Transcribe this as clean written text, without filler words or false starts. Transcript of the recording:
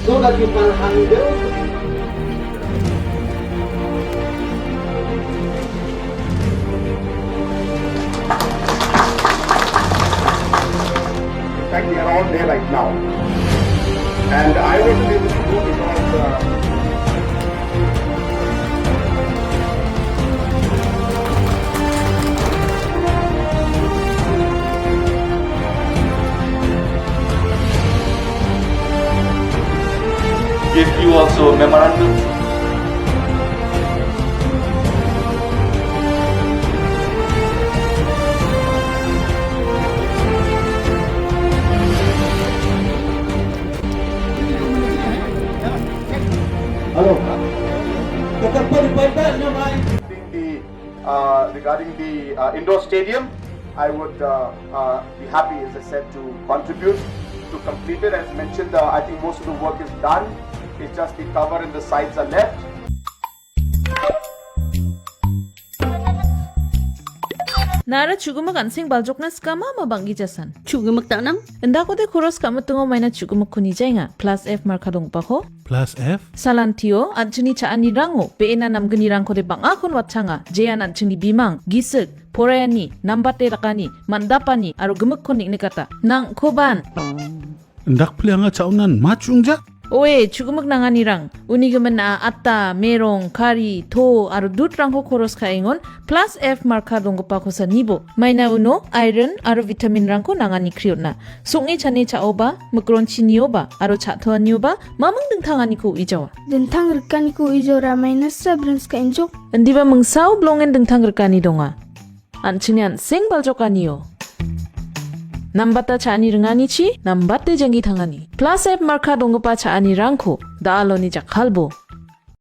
so that you can handle. In fact, we are all there right now. And I wasn't able to go because give you also a memorandum. Hello. Regarding the indoor stadium, I would be happy, as I said, to contribute to complete it. As mentioned, I think most of the work is done. It's just the cover and the sides are left. Nara chugumak ansing baljokna skama mabangi jasan. Chugumak tanam? Endako de kuros kama tungo maina chugumak kuni jainga plus F markadong pako. Plus F? Salantio anchini chaani rango peena namgani rangko de bangakon watchanga jayan anchini bimang gisik porayani nambate rakani mandapani aro gemak konik nikata nang koban. Ndak plianga chaunan machungja? Oe chugumak nanganirang unigaman na atta merong kari to aro dut rangko koros kaingon plus F marka donggo pako sa nibo maina uno iron aro vitamin rangko nangani kriotna songi chane chaoba mukron chinioba aro chathoa nioba mamang dengtangani ko ijawa Dentang rekan ku ijo ramai nasra brans ka injok. endiba mengsau blongen dengtang rekani donga anchinian sing baljokaniyo Nambata chaani rengani chi, nambatte jangi thangani. Plus F marka dongpa chaani rangko, daaloni jakhalbo.